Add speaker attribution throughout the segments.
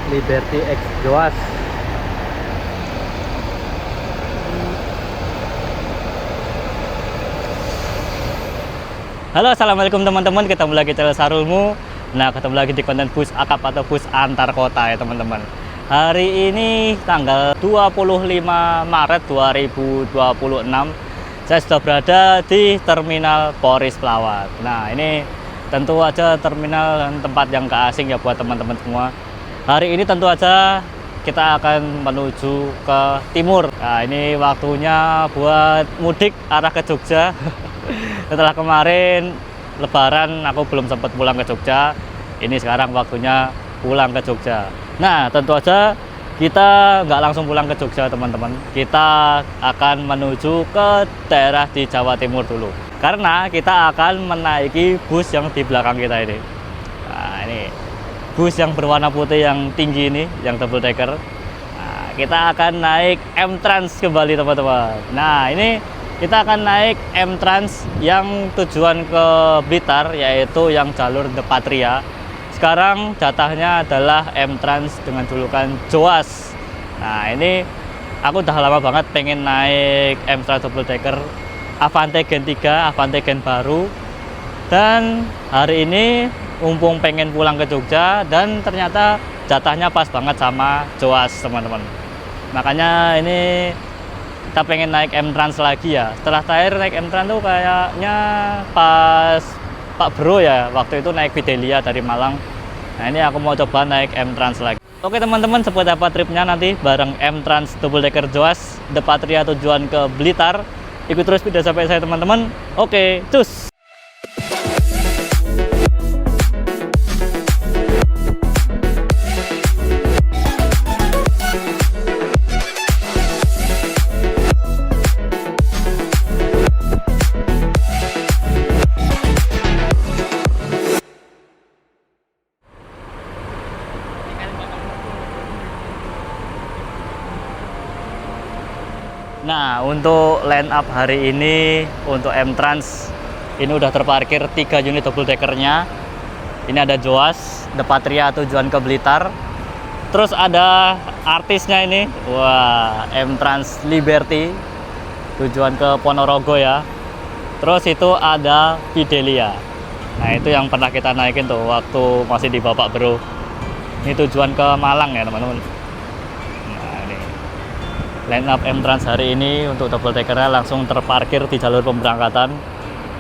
Speaker 1: Liberty X Joas. Halo, assalamualaikum teman-teman. Ketemu lagi channel Sarulmu. Nah, ketemu lagi di konten bus akap atau bus antar kota ya teman-teman. Hari ini tanggal 25 Maret 2026. Saya sudah berada di Terminal Poris Pelawat. Nah, ini tentu aja terminal dan tempat yang gak asing ya buat teman-teman semua. Hari ini tentu aja kita akan menuju ke timur. Nah, ini waktunya buat mudik arah ke Jogja. Setelah kemarin Lebaran aku belum sempat pulang ke Jogja, ini sekarang waktunya pulang ke Jogja. Nah, tentu aja kita nggak langsung pulang ke Jogja teman-teman. Kita akan menuju ke daerah di Jawa Timur dulu, karena kita akan menaiki bus yang di belakang kita ini. Nah, ini bus yang berwarna putih yang tinggi ini, yang double decker. Nah, kita akan naik M-Trans kembali teman-teman. Nah, ini kita akan naik M-Trans yang tujuan ke Blitar, yaitu yang jalur The Patria. Sekarang jatahnya adalah M-Trans dengan julukan Joas. Nah, ini aku udah lama banget pengen naik M-Trans double decker Avante Gen 3, Avante Gen baru. Dan hari ini mumpung pengen pulang ke Jogja dan ternyata jatahnya pas banget sama Joas teman-teman. Makanya ini kita pengen naik M-Trans lagi ya. Setelah terakhir naik M-Trans tuh kayaknya pas Pak Bro ya, waktu itu naik Fidelia dari Malang. Nah, ini aku mau coba naik M-Trans lagi. Oke teman-teman, seperti apa tripnya nanti bareng M-Trans double decker Joas The Patria tujuan ke Blitar. Ikut terus video sampai saya teman-teman. Oke, cus. Nah, untuk line up hari ini untuk M-Trans ini udah terparkir 3 unit double deckernya. Ini ada Joas The Patria tujuan ke Blitar. Terus ada artisnya ini, wah, M-Trans Liberty tujuan ke Ponorogo ya. Terus itu ada Fidelia. Nah, itu yang pernah kita naikin tuh waktu masih di Bapak Bro. Ini tujuan ke Malang ya teman-teman. Line up M-Trans hari ini untuk double deckernya langsung terparkir di jalur pemberangkatan.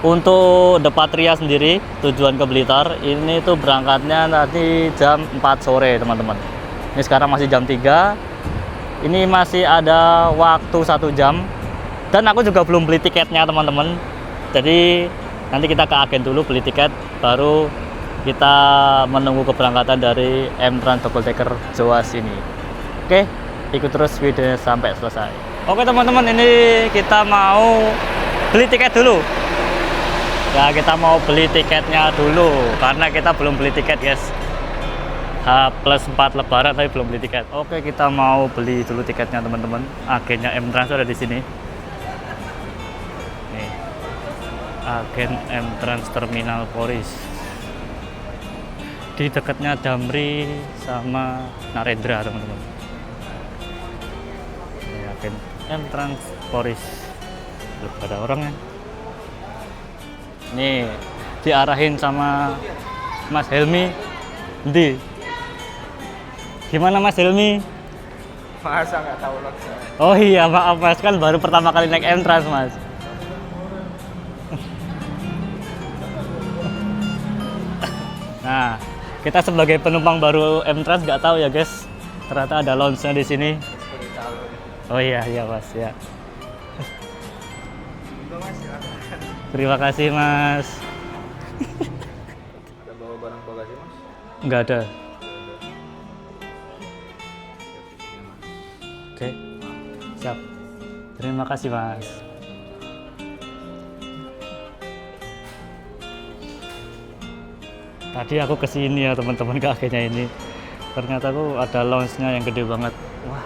Speaker 1: Untuk The Patria sendiri tujuan ke Blitar ini tuh berangkatnya nanti jam 4 sore teman-teman. Ini sekarang masih jam 3. Ini masih ada waktu 1 jam. Dan aku juga belum beli tiketnya teman-teman. Jadi nanti kita ke agen dulu beli tiket, baru kita menunggu keberangkatan dari M-Trans double decker Joas ini. Oke, ikut terus videonya sampai selesai. Oke teman-teman, ini kita mau beli tiket dulu ya. Kita mau beli tiketnya dulu karena kita belum beli tiket guys. H+4 lebaran tapi belum beli tiket. Oke, kita mau beli dulu tiketnya teman-teman. Agennya M-Trans ada di sini nih, agen M-Trans Terminal Poris di dekatnya Damri sama Narendra teman-teman. M-Trans Poris, belum ada orangnya. Nih diarahin sama Mas Helmi. Di gimana Mas Helmi?
Speaker 2: Masa nggak tahu log?
Speaker 1: Oh iya, maaf Mas, kan baru pertama kali naik M-Trans Mas. Nah, kita sebagai penumpang baru M-Trans nggak tahu ya guys, ternyata ada lounge-nya di sini. Oh iya, iya Mas ya. Terima kasih Mas.
Speaker 2: Ada bawa barang bagasi Mas?
Speaker 1: Nggak ada. Oke, siap. Terima kasih Mas. Tadi aku kesini ya teman-teman, ke agennya ini. Ternyata aku ada lounge-nya yang gede banget. Wah,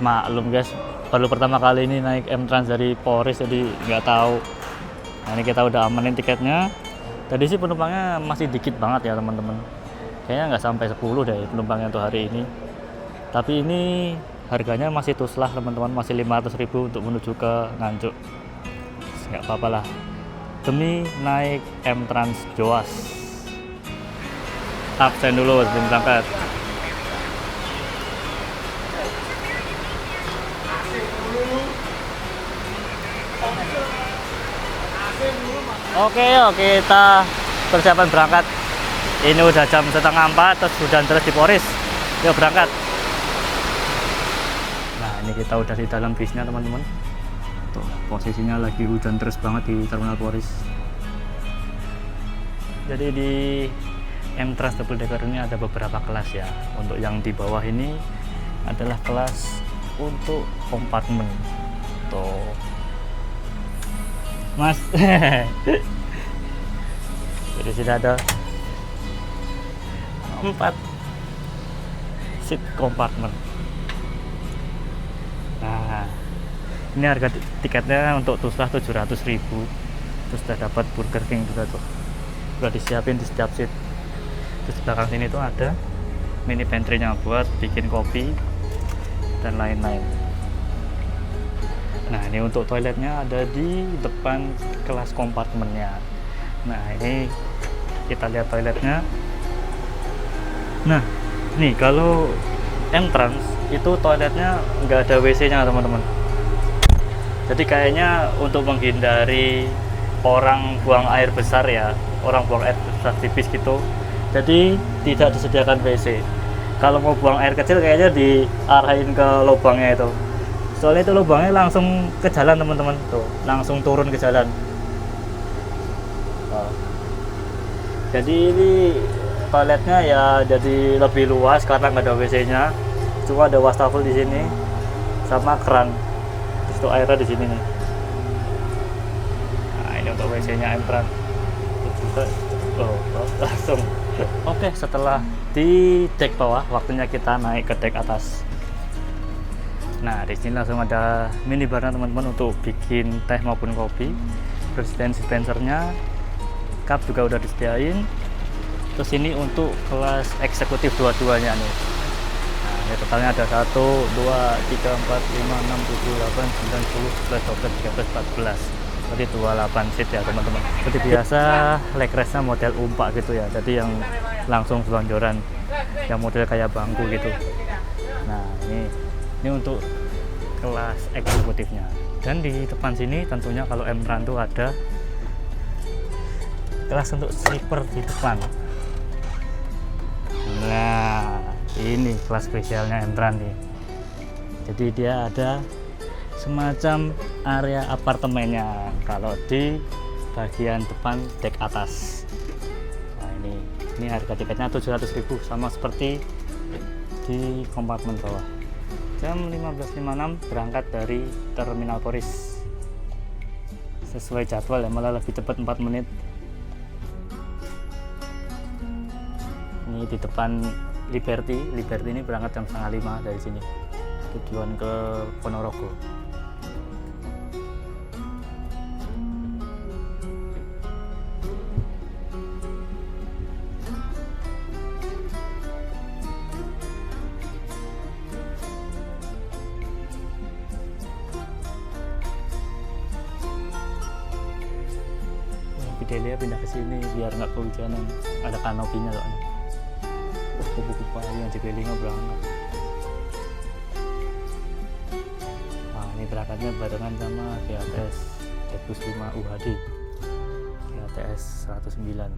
Speaker 1: maklum guys, baru pertama kali ini naik M-Trans dari Poris, jadi nggak tahu. Nah, ini kita udah amanin tiketnya. Tadi sih penumpangnya masih dikit banget ya teman-teman. kayaknya nggak sampai 10 deh penumpangnya untuk hari ini. Tapi ini harganya masih tuslah teman-teman, masih 500.000 untuk menuju ke Nganjuk. Nggak apa-apa lah, demi naik M-Trans Joas. Absen dulu sebelum berangkat. Oke, yuk kita persiapan berangkat. Ini udah jam 3:30, terus hujan terus di Poris. Yuk berangkat. Nah, ini kita udah di dalam bisnya teman-teman. Tuh, posisinya lagi hujan terus banget di Terminal Poris. Jadi di M-Trans Double Decker ini ada beberapa kelas ya. Untuk yang di bawah ini adalah kelas untuk kompartemen. Tuh, Mas. Jadi sudah ada 4 seat kompartemen. Nah, ini harga tiketnya untuk tuslah 700.000. Terus sudah dapat Burger King juga tuh. Udah disiapin di setiap seat. Terus di belakang sini tuh ada mini pantry-nya buat bikin kopi dan lain-lain. Nah, ini untuk toiletnya ada di depan kelas kompartemennya. Nah, ini kita lihat toiletnya. Nah, nih kalau M-Trans itu toiletnya nggak ada WC-nya teman-teman. Jadi kayaknya untuk menghindari orang buang air besar ya, orang buang air besar di bis gitu, jadi tidak disediakan WC. Kalau mau buang air kecil kayaknya diarahin ke lubangnya itu. Soalnya itu lubangnya langsung ke jalan teman-teman, tuh langsung turun ke jalan. Oh. Jadi ini toiletnya ya jadi lebih luas karena nggak ada WC-nya. Cuma ada wastafel di sini sama keran. Terus itu airnya di sini nih. Nah, ini untuk WC-nya M-Trans. Langsung. Oke, setelah di dek bawah, waktunya kita naik ke dek atas. Nah, di sini langsung ada minibarnya teman-teman untuk bikin teh maupun kopi. Terus dispensernya, cup juga udah disediain. Terus ini untuk kelas eksekutif dua-duanya nih. Nah, ini totalnya ada 1, 2, 3, 4, 5, 6, 7, 8, 9, 10, 11, 12, 13, 14. Jadi 28 seat ya teman-teman. Seperti biasa leg restnya model umpak gitu ya. Jadi yang langsung selonjoran, yang model kayak bangku gitu. Nah, ini untuk kelas eksekutifnya. Dan di depan sini tentunya kalau M-Trans itu ada kelas untuk sleeper di depan. Nah, ini kelas spesialnya M-Trans nih. Jadi dia ada semacam area apartemennya kalau di bagian depan dek atas. Nah, ini harga tiketnya 700.000 sama seperti di kompartemen bawah. Jam 15.56 berangkat dari Terminal Poris. Sesuai jadwal ya, malah lebih cepat 4 menit. Ini di depan Liberty ini berangkat jam 4:30 dari sini tujuan ke Ponorogo. Fidelia pindah ke sini biar nggak kehujanan, ada kanopinya soalnya. Kupu-kupu yang Cibelingo berangkat. Nah, ini berangkatnya barengan sama GATS 25 UHD, GATS 109.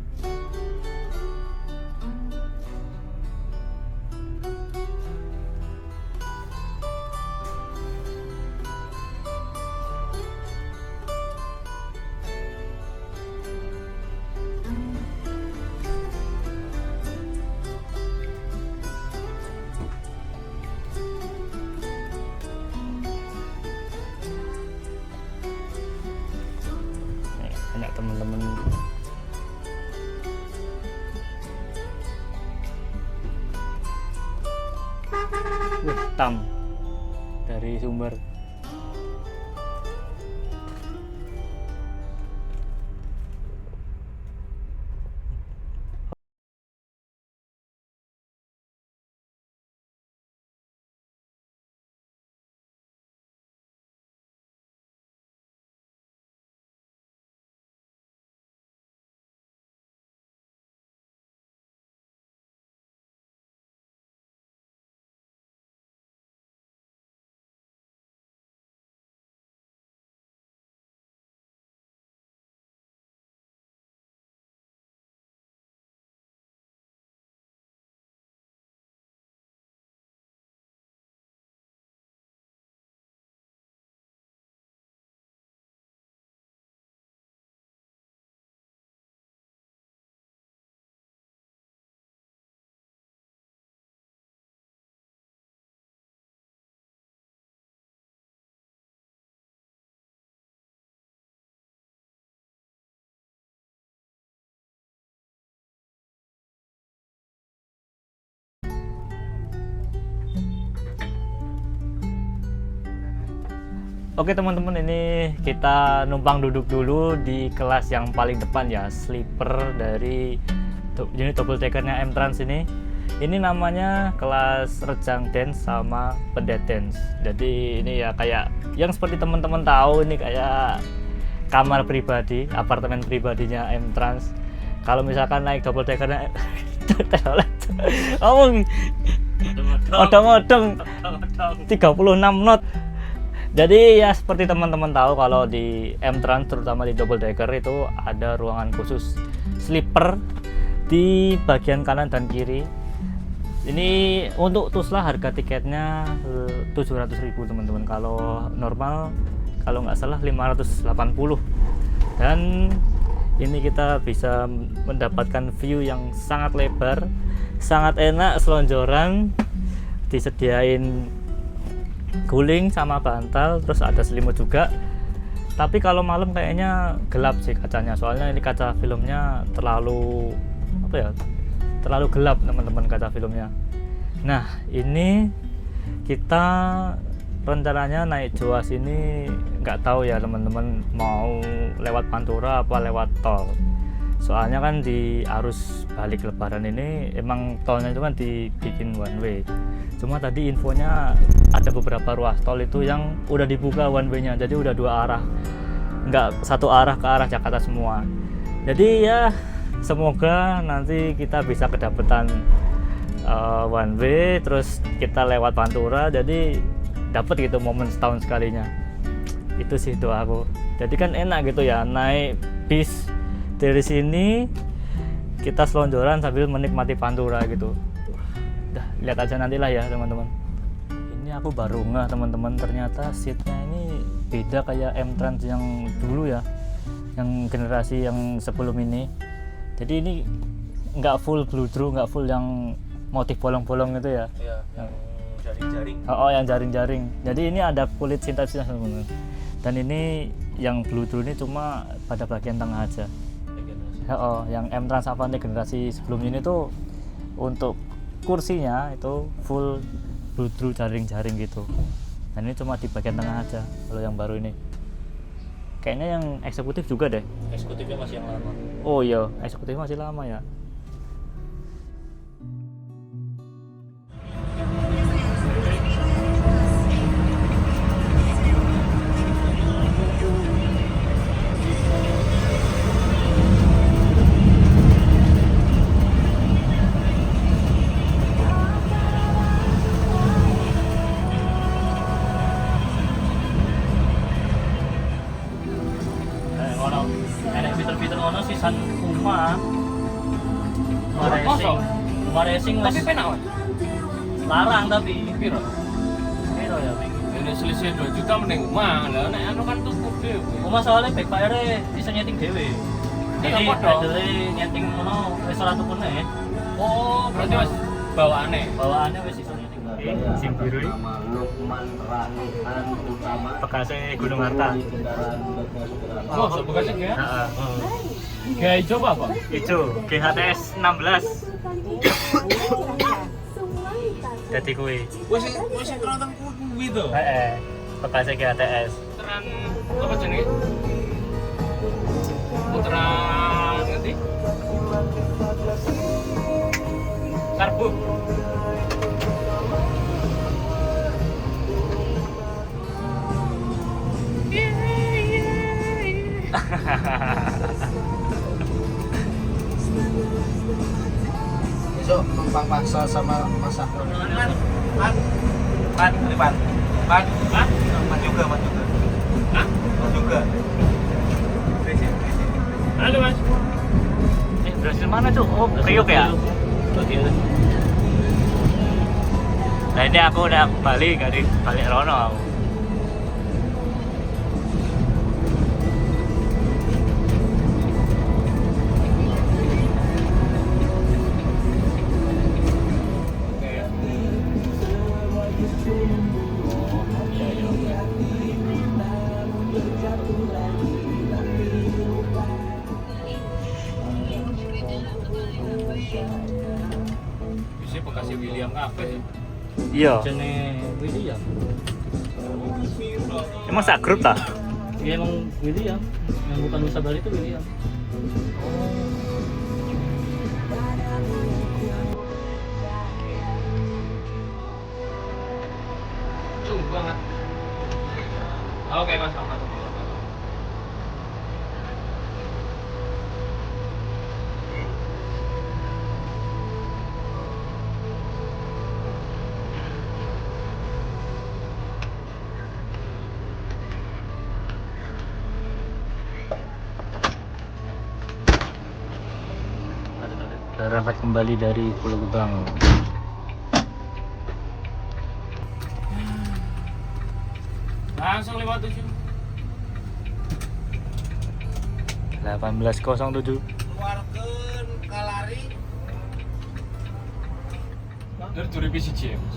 Speaker 1: Banyak teman-teman tam dari Sumber. Oke teman-teman, ini kita numpang duduk dulu di kelas yang paling depan ya, sleeper dari unit double deckernya M-Trans ini. Ini namanya kelas Rejang Dance sama Pendet Dance. Jadi ini ya kayak yang seperti teman-teman tahu, ini kayak kamar pribadi, apartemen pribadinya M-Trans. Kalau misalkan naik double deckernya odong-odong 36 knot. Jadi ya seperti teman-teman tahu, kalau di M-Trans terutama di double decker itu ada ruangan khusus sleeper di bagian kanan dan kiri. Ini untuk Tusla harga tiketnya 700.000 teman-teman. Kalau normal kalau nggak salah 580. Dan ini kita bisa mendapatkan view yang sangat lebar, sangat enak, selonjoran, disediain guling sama bantal, terus ada selimut juga. Tapi kalau malam kayaknya gelap sih kacanya, soalnya ini kaca filmnya terlalu terlalu gelap teman-teman, kaca filmnya. Nah ini kita rencananya naik Joas ini nggak tahu ya teman-teman, mau lewat Pantura apa lewat tol. Soalnya kan di arus balik lebaran ini emang tolnya itu kan dibikin one way. Cuma tadi infonya ada beberapa ruas tol itu yang udah dibuka one way-nya, jadi udah dua arah, nggak satu arah ke arah Jakarta semua. Jadi ya semoga nanti kita bisa kedapetan one way, terus kita lewat Pantura, jadi dapat gitu momen setahun sekalinya. Itu sih doaku. Jadi kan enak gitu ya naik bis dari sini, kita selonjoran sambil menikmati Pantura gitu. Udah lihat aja nantilah ya teman-teman. Ini aku baru nggak teman-teman, ternyata seatnya ini beda kayak M-Trans yang dulu ya, yang generasi yang sebelum ini. Jadi ini nggak full blue through, nggak full yang motif bolong-bolong gitu ya.
Speaker 2: Iya, yang jaring-jaring.
Speaker 1: Oh, yang jaring-jaring. Jadi ini ada kulit sintetisnya teman-teman. Dan ini yang blue through ini cuma pada bagian tengah aja. Yang M-Trans Avante generasi sebelum ini tuh untuk kursinya itu full blue through jaring-jaring gitu. Dan ini cuma di bagian tengah aja kalau yang baru ini. Kayaknya yang eksekutif juga deh.
Speaker 2: Eksekutifnya masih yang lama.
Speaker 1: Oh iya, eksekutif masih lama ya. Fitur-fitur ono sisan Uma racing
Speaker 3: Tapi penak, Mas.
Speaker 1: larang tapi
Speaker 3: Piro?
Speaker 1: piro ya Bing?
Speaker 3: Ini selisih 2 juta mending Uma. Lah nek anu kan tuku dhewe.
Speaker 1: Uma soalnya backfire bisa nyeting dhewe. Jadi
Speaker 3: Iya, padha.
Speaker 1: adele nyeting ngono wis ora tukune.
Speaker 3: Oh, berarti Mas
Speaker 1: Bawaannya wis iso nyeting dhewe. Sing biru iki
Speaker 4: Lukman Ranuhan Utama
Speaker 1: bekasnya Gunung Harta.
Speaker 3: Oh, sebekasnya ya?
Speaker 1: Heeh.
Speaker 3: Gaya hijau apa?
Speaker 1: Ijo GHTS 16. Dadi kuwi.
Speaker 3: Wis nonton kuwi to.
Speaker 1: Heeh. Bekasnya GHTS.
Speaker 3: Puteran apa jenenge? Puteran ngendi? Karbu.
Speaker 4: besok numpang paksa sama Mas Akron.
Speaker 2: Pan juga.
Speaker 3: Hah?
Speaker 2: Pan juga.
Speaker 3: Halo, Mas.
Speaker 1: Berhasil mana tuh? Oh, Priok ya? Oke. Nah ini aku udah balik Rono aku.
Speaker 3: Bisa Bekasi William kabeh.
Speaker 1: Iya.
Speaker 3: Jene Willy ya.
Speaker 1: Emang sak grup tak? Iya emang William. Yang bukan Nusa Bali itu William.
Speaker 3: Jauh banget. Oke mas, sama tuh.
Speaker 1: Berangkat kembali dari Pulau Gebang.
Speaker 3: Langsung lewat 7.
Speaker 1: 18.07.
Speaker 4: Keluarkan kalari.
Speaker 3: Dari 2001 ya mas.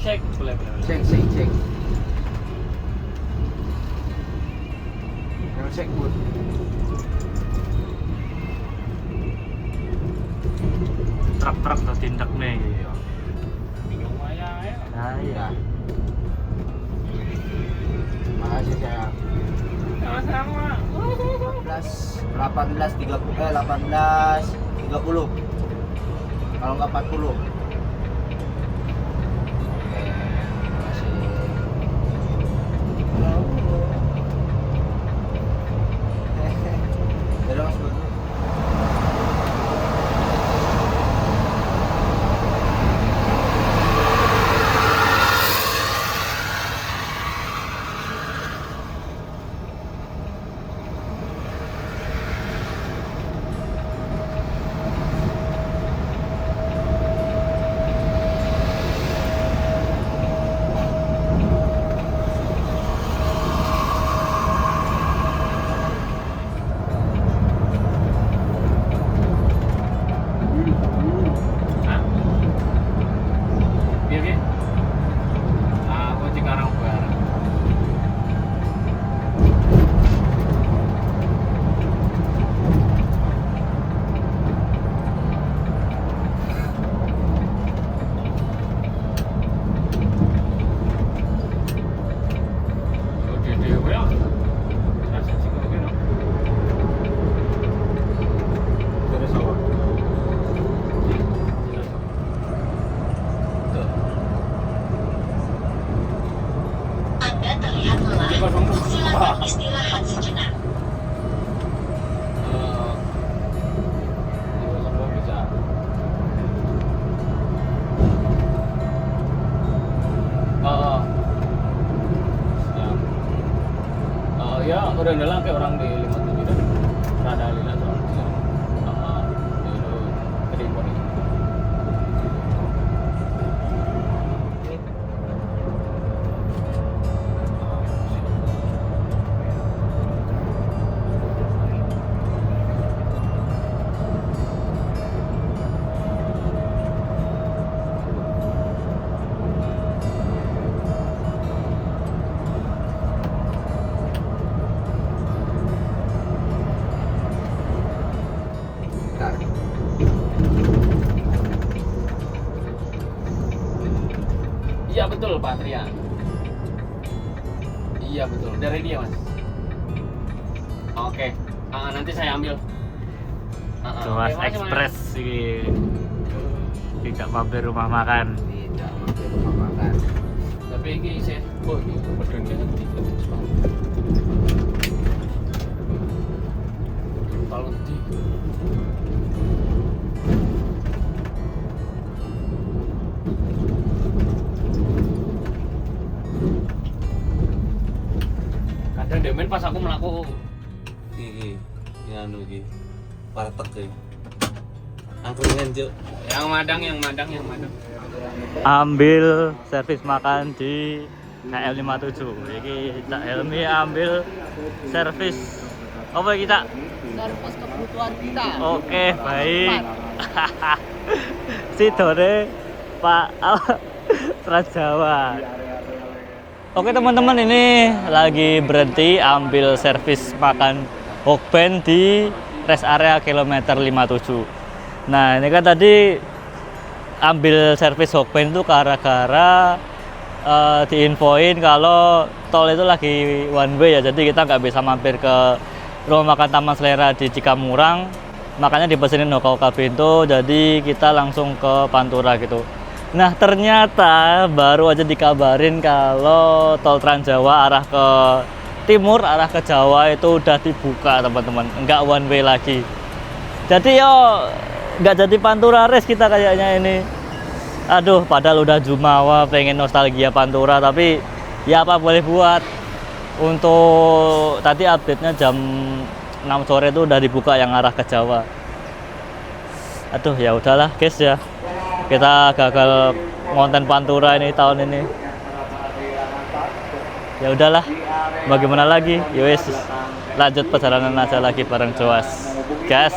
Speaker 3: Cek, boleh.
Speaker 4: Cek. Yang cek bud.
Speaker 1: Truk-truk tuh tindak nih.
Speaker 3: Bingung aja ya.
Speaker 1: Nah, iya.
Speaker 4: Makasih sayang.
Speaker 3: Sama-sama.
Speaker 4: 18.30. Kalau nggak 40.
Speaker 5: Istirahat sejenak.
Speaker 3: Ya udah nyelang kayak orang di 57 dan rada lila soalnya itu kerimpon itu. Iya betul Pak Trian. Iya betul dari dia mas. Oke, nanti saya ambil.
Speaker 1: Tuas
Speaker 3: Oke, makasih,
Speaker 1: Express sih. Tidak mampir rumah makan.
Speaker 4: Tidak mampir rumah makan.
Speaker 3: Tapi ini saya, oh ini pedangnya nanti kalau di kadang demen pas aku melaku
Speaker 2: Iki, ya anu iki. Partek iki. Angkringan Cuk.
Speaker 3: Yang madang.
Speaker 1: Ambil servis makan di KL57. Iki Cak Helmi ambil servis apa kita?
Speaker 5: Servis kebutuhan kita.
Speaker 1: Oke, baik. Sidone Pak Trans Jawa. Oke teman-teman, ini lagi berhenti ambil servis makan Hokben di rest area kilometer 57. Nah ini kan tadi ambil servis Hokben itu gara-gara diinfoin kalau tol itu lagi one way ya, jadi kita nggak bisa mampir ke rumah makan Taman Selera di Cikamurang, makanya dipesenin Hoka Bento, jadi kita langsung ke Pantura gitu. Nah ternyata baru aja dikabarin kalau tol Trans Jawa arah ke timur, arah ke Jawa itu udah dibuka teman-teman, nggak one way lagi. Jadi yo nggak jadi Pantura race kita kayaknya ini. Aduh, padahal udah jumawa pengen nostalgia Pantura, tapi ya apa boleh buat. Untuk tadi update-nya jam 6 sore itu udah dibuka yang arah ke Jawa. Aduh, ya udahlah guys ya. Kita gagal konten Pantura ini tahun ini. Ya udahlah. Bagaimana lagi? Yowes, lanjut perjalanan aja lagi bareng Joas. Gas.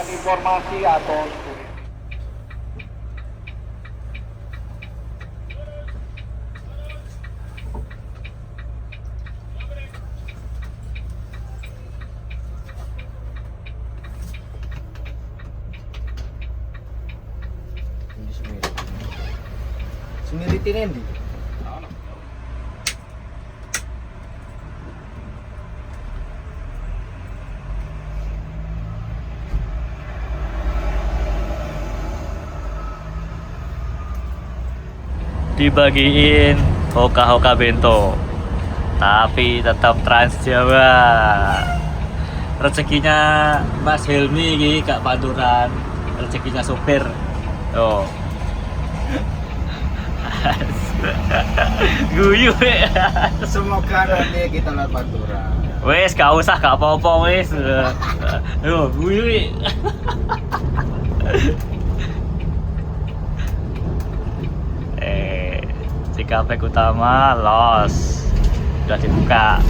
Speaker 4: Semiritin endi?
Speaker 1: Dibagiin Hoka Bento, tapi tetap Trans Jawa. Rezekinya Mas Helmi ini gak Panturan, rezekinya sopir. Oh. Guyu.
Speaker 4: Semoga nanti kita lihat Pantura.
Speaker 1: Wes gak usah, gak apa-apa wes. Yo, guyu. Cikampek Utama los sudah dibuka.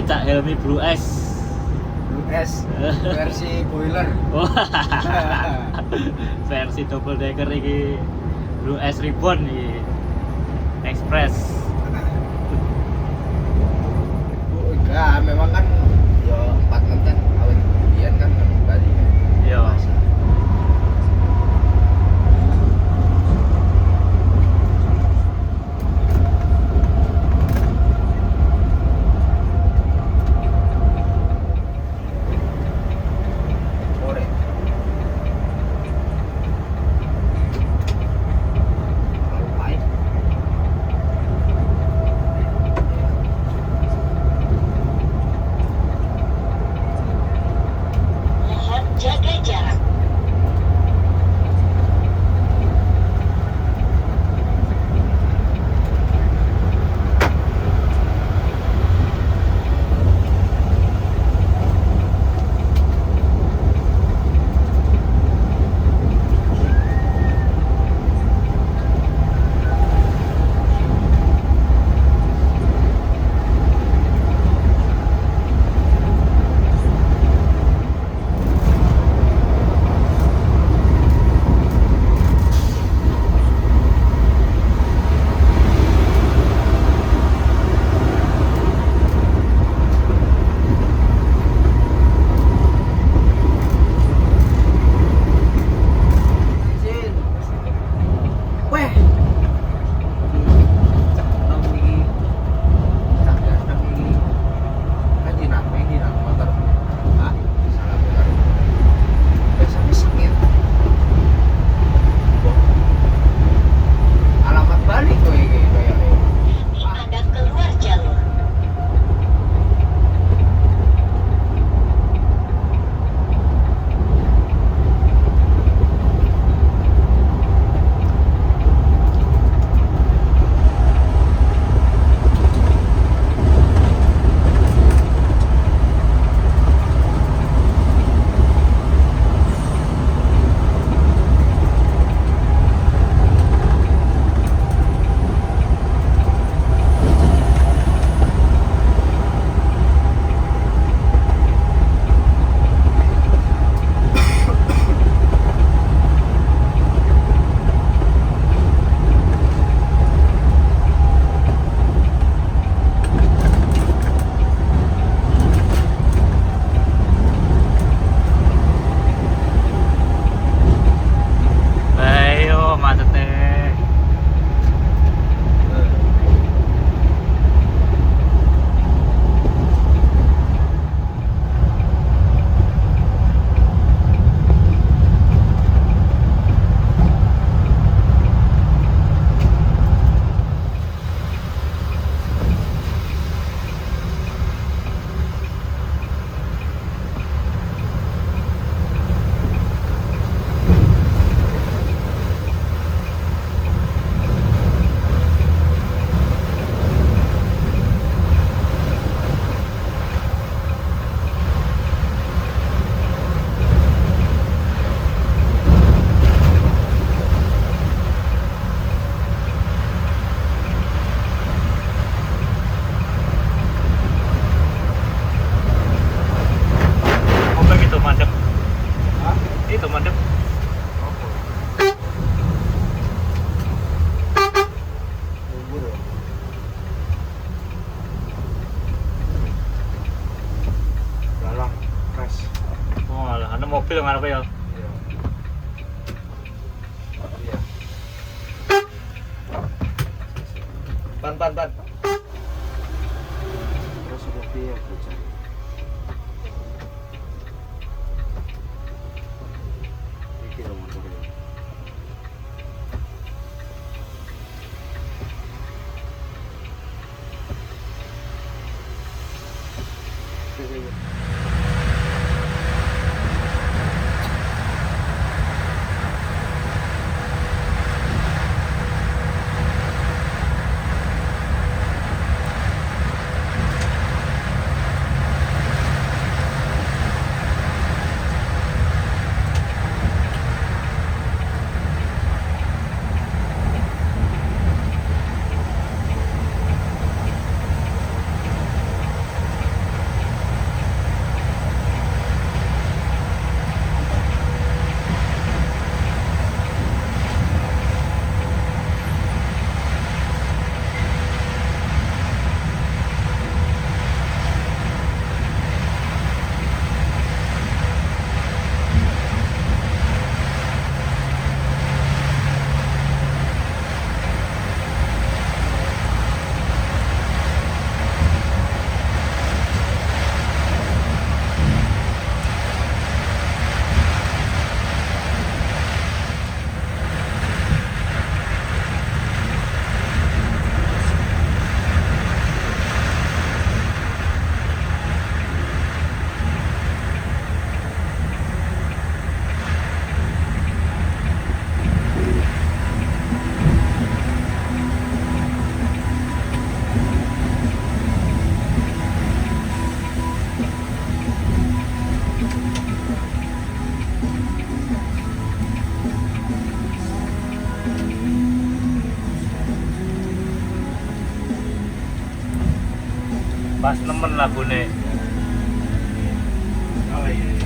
Speaker 1: Cak Helmi Blue S.
Speaker 4: Blue S versi boiler.
Speaker 1: Wah, versi double decker iki Blue S Ribbon iki. Express.
Speaker 4: Oh, enggak, memang kan ya 46 kan awet kemudian kan memang tadi.
Speaker 1: Iya.
Speaker 4: Sore. Terlalu pahit.
Speaker 6: Mohon jaga jarak.
Speaker 4: Izin. Weh. Nang iki. Sadar nang iki. Kan dinang motor. Ah, salah benar. Biasanya sakit. Alamat balik kowe iki kayaknya.
Speaker 6: Anda keluar jalur.
Speaker 1: Ayo macetnya. Apa gitu mandek?
Speaker 4: Hah?
Speaker 1: Itu mandek.
Speaker 4: Bubur. Dalam fresh.
Speaker 1: Oh, alah, ada mobil ngarep ya.
Speaker 4: Iya. Iya. Ban. Terus seperti ya, bocah. Iki lho motornya.
Speaker 2: Pas nemen lagune. Oh iya.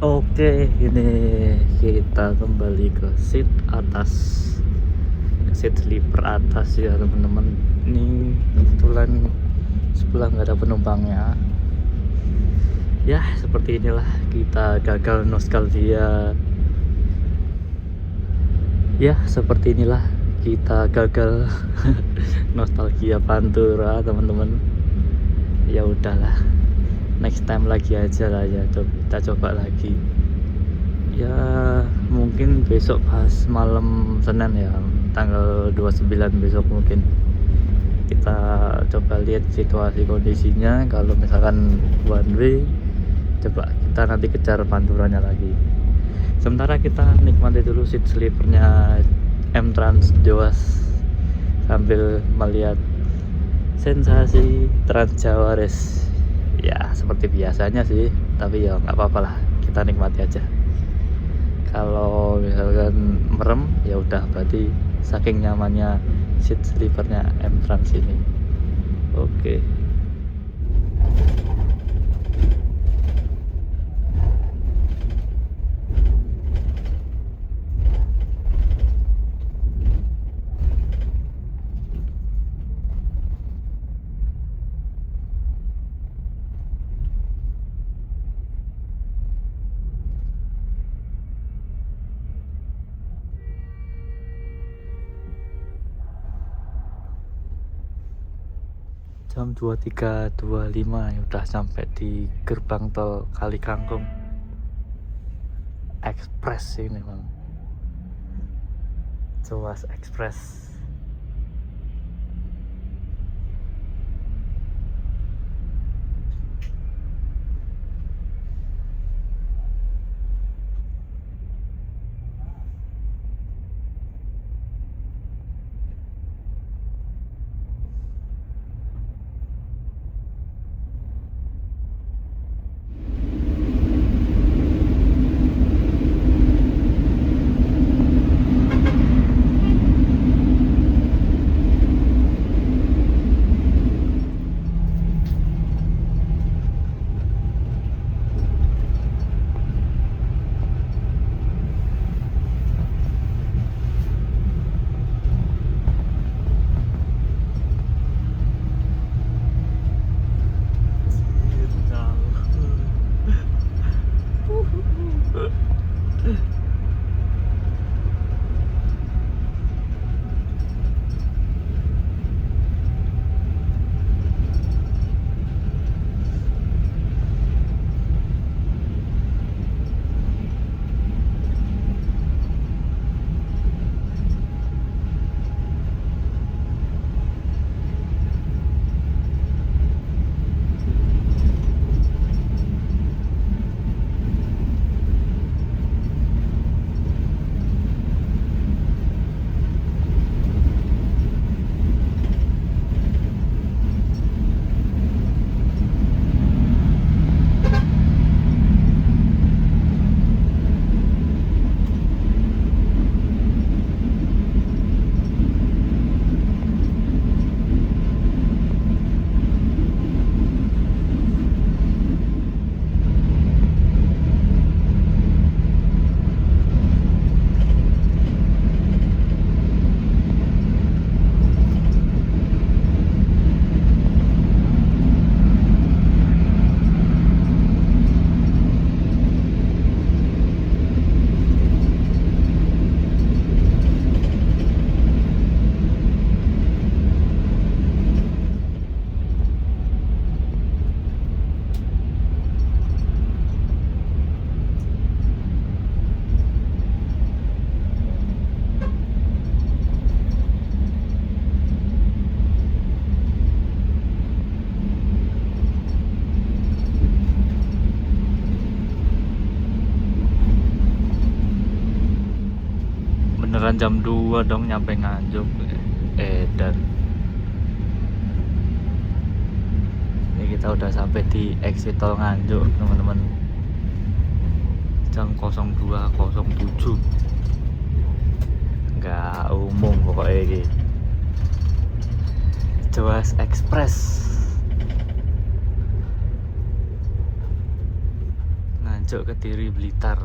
Speaker 1: Oke, ini kita kembali ke seat atas, seat sleeper atas ya teman-teman. Ini kebetulan sebelah nggak ada penumpangnya. Ya seperti inilah kita gagal nostalgia. Ya seperti inilah kita gagal nostalgia Pantura teman-teman. Ya udahlah, next time lagi aja lah ya, kita coba lagi ya, mungkin besok pas malam Senin ya, tanggal 29 besok mungkin kita coba lihat situasi kondisinya. Kalau misalkan one way, coba kita nanti kejar Panturanya lagi. Sementara kita nikmati dulu seat sleepernya M-Trans Jawas sambil melihat sensasi Trans Jawa Race. Ya seperti biasanya sih, tapi ya nggak apa-apa lah, kita nikmati aja. Kalau misalkan merem ya udah, berarti saking nyamannya seat sleepernya M-Trans ini. Oke. Jam 23.25 ya udah sampai di gerbang tol Kali Kangkung Express ini bang, Jawas Express. Beneran jam 2 dong nyampe Nganjuk. Dan ini kita udah sampai di exit tol Nganjuk teman-teman. Jam 02.07. Nggak umum pokoknya ini. Jawas Express Nganjuk Nganjuk Kediri Blitar.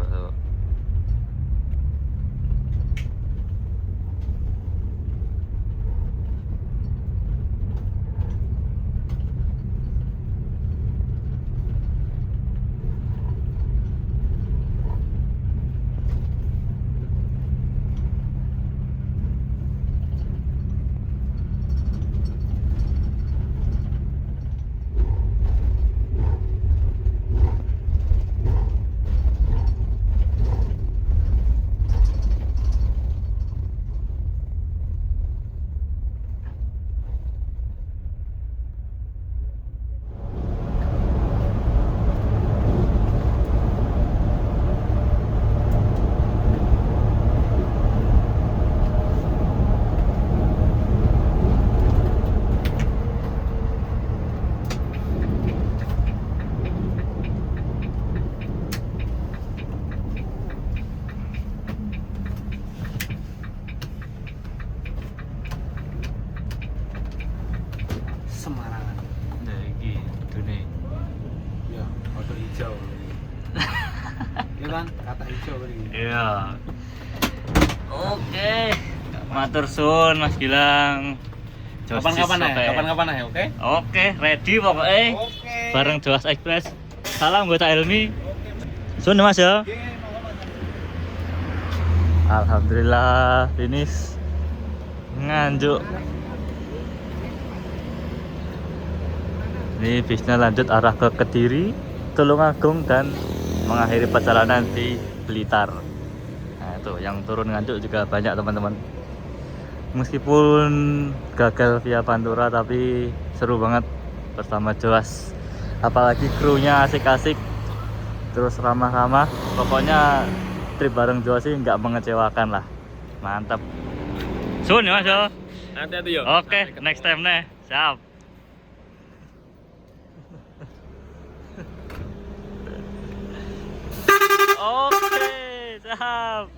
Speaker 3: Semarangan.
Speaker 1: Nah, iki dune.
Speaker 3: Ya, motor hijau. Iya kan, kata hijau tadi.
Speaker 1: Iya. Oke. Matur suwun Mas Gilang.
Speaker 3: Kapan-kapan ya, oke?
Speaker 1: Oke, ready pokoknya.
Speaker 4: Oke.
Speaker 1: Bareng Joas Express. Salam buat Helmi. Sun Mas ya. Alhamdulillah finish Nganjuk. Ini bisnya lanjut arah ke Kediri, Tulungagung dan mengakhiri perjalanan di Blitar. Nah, itu yang turun Nganjuk juga banyak teman-teman. Meskipun gagal via Pantura tapi seru banget bersama Joas. Apalagi krunya asik-asik, terus ramah-ramah. Pokoknya trip bareng Joas sih nggak mengecewakan lah. Mantap. Sun ya Mas ya.
Speaker 3: Hati-hati yo.
Speaker 1: Oke, next time nih. Siap. Oke, siap.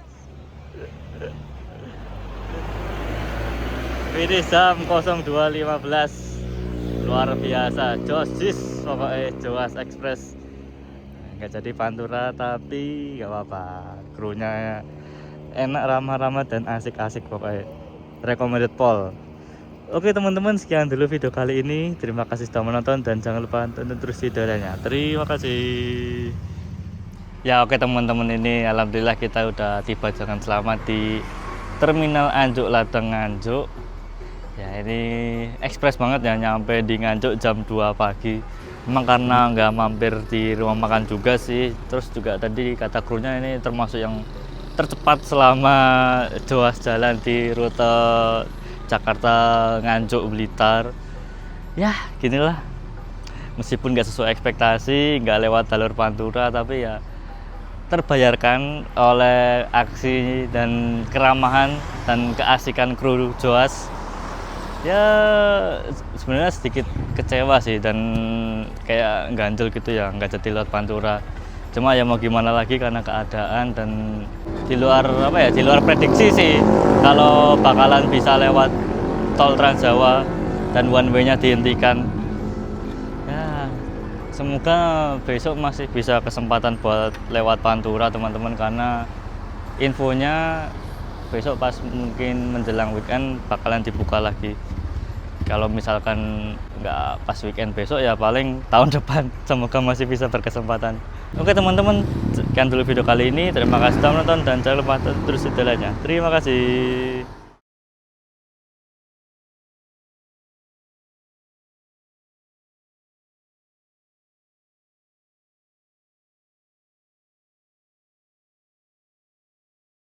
Speaker 1: Finish jam 02.15. Luar biasa, Josis pokoknya Joas Express. Nggak jadi Pantura tapi nggak apa-apa. Krunya enak, ramah-ramah dan asik-asik pokoknya. Recommended Paul. Oke teman-teman, sekian dulu video kali ini. Terima kasih sudah menonton dan jangan lupa tonton terus videonya. Terima kasih. Ya oke teman-teman, ini alhamdulillah kita udah tiba dengan selamat di Terminal Anjuk Ladang Nganjuk. Ya ini ekspres banget ya, nyampe di Nganjuk jam 2 pagi. Memang karena nggak mampir di rumah makan juga sih. Terus juga tadi kata krunya ini termasuk yang tercepat selama Joas jalan di rute Jakarta Nganjuk Blitar. Ya ginilah, meskipun nggak sesuai ekspektasi, nggak lewat jalur Pantura, tapi ya terbayarkan oleh aksi dan keramahan dan keasikan kru Joas. Ya sebenarnya sedikit kecewa sih dan kayak ganjel gitu ya, nggak jadi lewat Pantura. Cuma ya mau gimana lagi karena keadaan dan di luar di luar prediksi sih kalau bakalan bisa lewat tol Trans Jawa dan one way-nya dihentikan. Ya semoga besok masih bisa kesempatan buat lewat Pantura teman-teman, karena infonya besok pas mungkin menjelang weekend bakalan dibuka lagi. Kalau misalkan nggak pas weekend besok ya paling tahun depan. Semoga masih bisa berkesempatan. Oke teman-teman, sekian dulu video kali ini. Terima kasih sudah menonton dan jangan lupa terus videonya. Terima kasih.